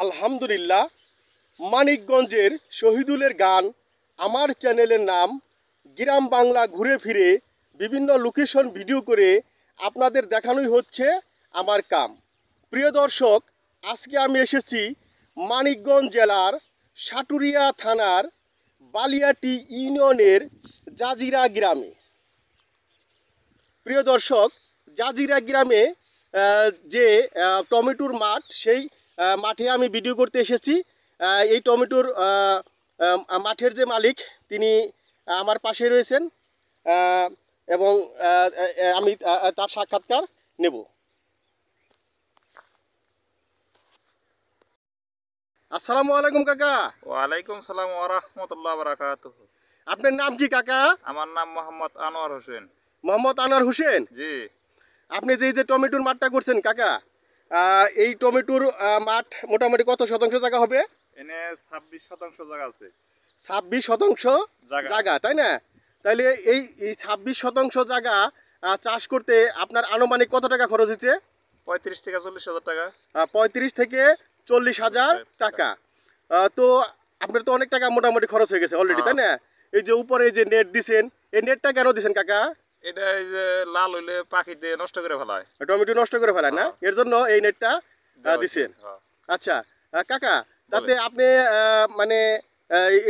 আলহামদুলিল্লাহ। মানিকগঞ্জের শহীদুলের গান আমার চ্যানেলের নাম। গ্রাম বাংলা ঘুরে ফিরে বিভিন্ন লোকেশন ভিডিও করে আপনাদের দেখানোই হচ্ছে আমার কাম। প্রিয় দর্শক, আজকে আমি এসেছি মানিকগঞ্জ জেলার সাটুরিয়া থানার বালিয়াটি ইউনিয়নের জাজিরা গ্রামে। প্রিয় দর্শক, জাজিরা গ্রামে যে টমেটোর মাঠ, সেই মাঠে আমি ভিডিও করতে এসেছি। এই টমেটোর মাঠের যে মালিক, তিনি আমার পাশে রয়েছেন এবং আমি তার সাক্ষাৎকার নেব। আসসালামু আলাইকুম কাকা। ওয়ালাইকুম সালাম ওয়া রাহমাতুল্লাহি ওয়া বারাকাতুহু। আপনার নাম কি কাকা? আমার নাম মোহাম্মদ আনোয়ার হোসেন। মোহাম্মদ আনোয়ার হোসেন। জি। আপনি যে টমেটোর মাঠটা করছেন কাকা, এই টমেটোর মাঠ মোটামুটি কত শতাংশ জায়গা হবে? এনে 26% জায়গা আছে। 26% জায়গা, তাই না? তাইলে এই 26% জায়গা চাষ করতে আপনার আনুমানিক কত টাকা খরচ হয়েছে? 35 থেকে 40 হাজার টাকা। 35 থেকে 40,000 টাকা। তো আপনার তো অনেক টাকা মোটামুটি খরচ হয়ে গেছে অলরেডি, তাই না? এই যে উপরে যে নেট দিছেন, এই নেটটা কেন দিছেন কাকা? এটা এই যে লাল হইলে পাখিতে নষ্ট করে ফেলায়, টমেটো নষ্ট করে ফেলায় না, এর জন্য এই নেটটা দিছেন। আচ্ছা কাকা, তাতে আপনি মানে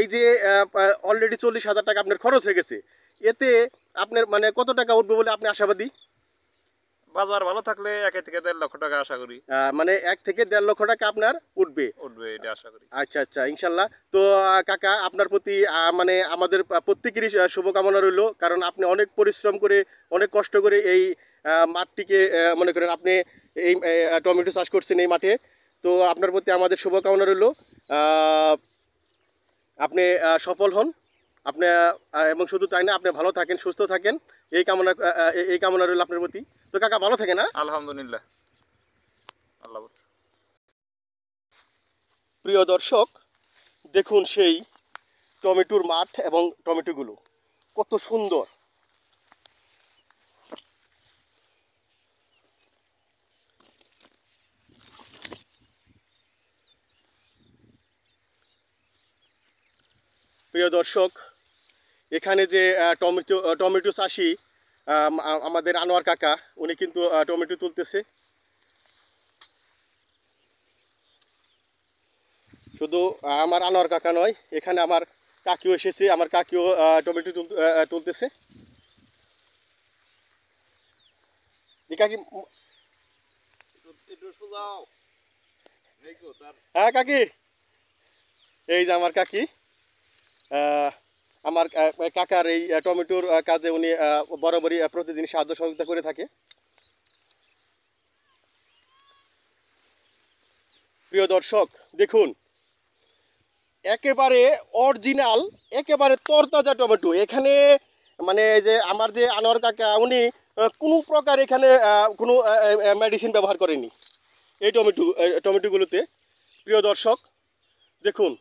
এই যে অলরেডি 40,000 টাকা আপনার খরচ হয়ে গেছে, এতে আপনার মানে কত টাকা উঠবে বলে আপনি আশাবাদী? বাজার ভালো থাকলে 1 থেকে 1.5 লক্ষ টাকা আশা করি। মানে 1 থেকে 1.5 লক্ষ টাকা আপনার উঠবে এটা আশা করি। আচ্ছা আচ্ছা, ইনশাল্লাহ। তো কাকা, আপনার প্রতি মানে আমাদের প্রত্যেকেরই শুভকামনা রইল, কারণ আপনি অনেক পরিশ্রম করে, অনেক কষ্ট করে এই মাঠটিকে মনে করেন আপনি এই টমেটো চাষ করছেন এই মাঠে। তো আপনার প্রতি আমাদের শুভকামনা রইল, আপনি সফল হন, আপনি এবং শুধু তাই না, আপনি ভালো থাকেন, সুস্থ থাকেন, এই কামনা রইল আপনার প্রতি। তো কাকা ভালো থাকেন। আলহামদুলিল্লাহ, আল্লাহ। প্রিয় দর্শক, দেখুন সেই টমেটোর মাঠ এবং টমেটোগুলো কত সুন্দর। প্রিয় দর্শক, এখানে যে টমেটো চাষি আমাদের আনোয়ার কাকা, উনি কিন্তু টমেটো তুলতেছে। শুধু আমার আনোয়ার কাকা নয়, এখানে আমার কাকিও এসেছে, আমার কাকিও টমেটো তুলতেছে। কাকি, হ্যাঁ কাকি, এই যে আমার কাকি, আমার কাকার এই টমেটোর কাজে উনি বরাবরই প্রতিদিন সাহায্য সহযোগিতা করে থাকে। প্রিয় দর্শক, দেখুন একেবারে অরিজিনাল, একেবারে তরতাজা টমেটো। এখানে মানে যে আমার যে আনোয়ার কাকা, উনি কোনো প্রকার এখানে কোনো মেডিসিন ব্যবহার করেনি এই টমেটোগুলোতে। প্রিয় দর্শক দেখুন,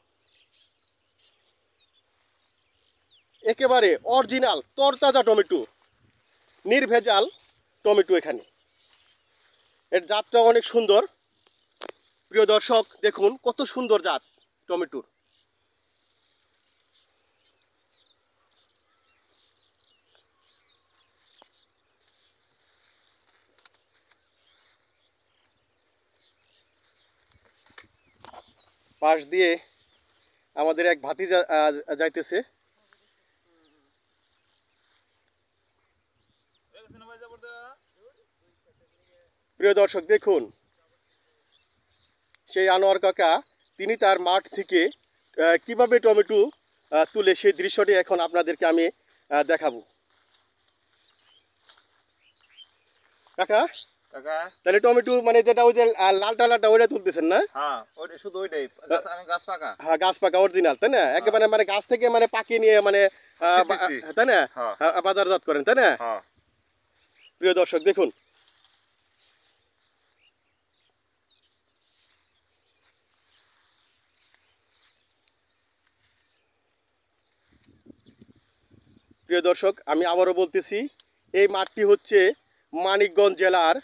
একেবারে অরিজিনাল তরতাজা টমেটো, নির্ভেজাল টমেটো। এখানে এর জাতটা অনেক সুন্দর। প্রিয় দর্শক দেখুন কত সুন্দর জাত টমেটোর। পাশ দিয়ে আমাদের এক ভাতিজা যাইতেছে। প্রিয় দর্শক দেখুন, সেই আনোয়ার কাকা, তিনি তার মাঠ থেকে কিভাবে টমেটো তুলে, সেই দৃশ্যটি এখন আপনাদেরকে আমি দেখাবো। কাকা, তাহলে টমেটো মানে যেটা ওই যে লালটা লালটা ওইটা তুলতেছেন না? হ্যাঁ, ওইটা শুধু ওইটাই। আমি গাছ পাকা। হ্যাঁ, গাছ পাকা অরিজিনাল, তাই না? একেবারে মানে গাছ থেকে মানে পাকিয়ে নিয়ে মানে তাই না বাজারজাত করেন, তাই না? প্রিয় দর্শক দেখুন, প্রিয় দর্শক আমি আবারও বলতেছি, এই মাঠটি হচ্ছে মানিকগঞ্জ জেলার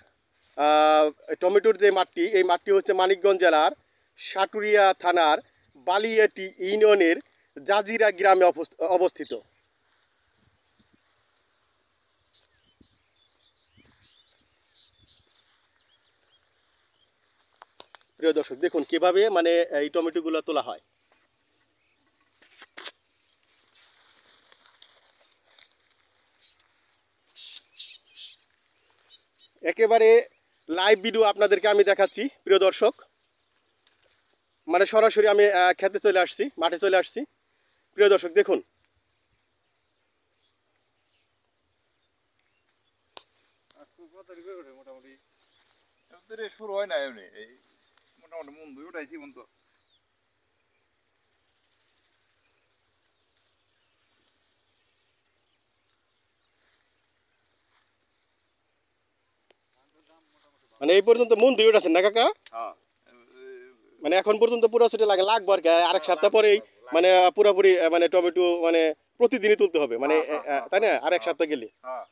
টমেটোর যে মাঠটি, এই মাঠটি হচ্ছে মানিকগঞ্জ জেলার সাটুরিয়া থানার বালিয়াটি ইউনিয়নের জাজিরা গ্রামে অবস্থিত। প্রিয় দর্শক, দেখুন কিভাবে মানে এই টমেটোগুলো তোলা হয়। একেবারে লাইভ ভিডিও আপনাদেরকে আমি দেখাচ্ছি প্রিয় দর্শক, মানে সরাসরি আমি খেতে চলে আসছি, মাঠে চলে আসছি। প্রিয় দর্শক দেখুন, মোটামুটি শুরু হয় না এমনি, এই মোটামুটি মন দুই উঠাইছি মন তো। মানে এই পর্যন্ত মন দুই উঠেছেন না কাকা? হ্যাঁ, মানে এখন পর্যন্ত পুরো ছুটে লাগবো আর কি, আরেক সপ্তাহ পরেই মানে পুরোপুরি মানে টমেটো মানে প্রতিদিনই তুলতে হবে মানে, তাই না? আর এক সপ্তাহ গেলে হ্যাঁ,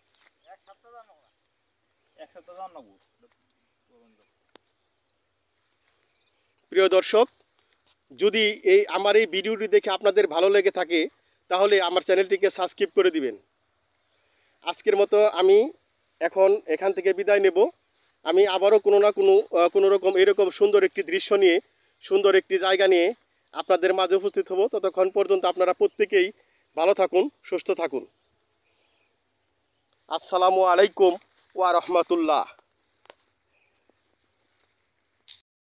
এক সপ্তাহ যান না। প্রিয় দর্শক, যদি আমার এই ভিডিওটি দেখে আপনাদের ভালো লেগে থাকে তাহলে আমার চ্যানেলটিকে সাবস্ক্রাইব করে দিবেন। আজকের মতো আমি এখন এখান থেকে বিদায় নেব। আমি আবারও কোনো রকম এরকম সুন্দর একটি দৃশ্য নিয়ে, সুন্দর একটি জায়গা নিয়ে আপনাদের মাঝে উপস্থিত হব। ততক্ষণ পর্যন্ত আপনারা প্রত্যেকেই ভালো থাকুন, সুস্থ থাকুন। আসসালামু আলাইকুম ওয়া রাহমাতুল্লাহ।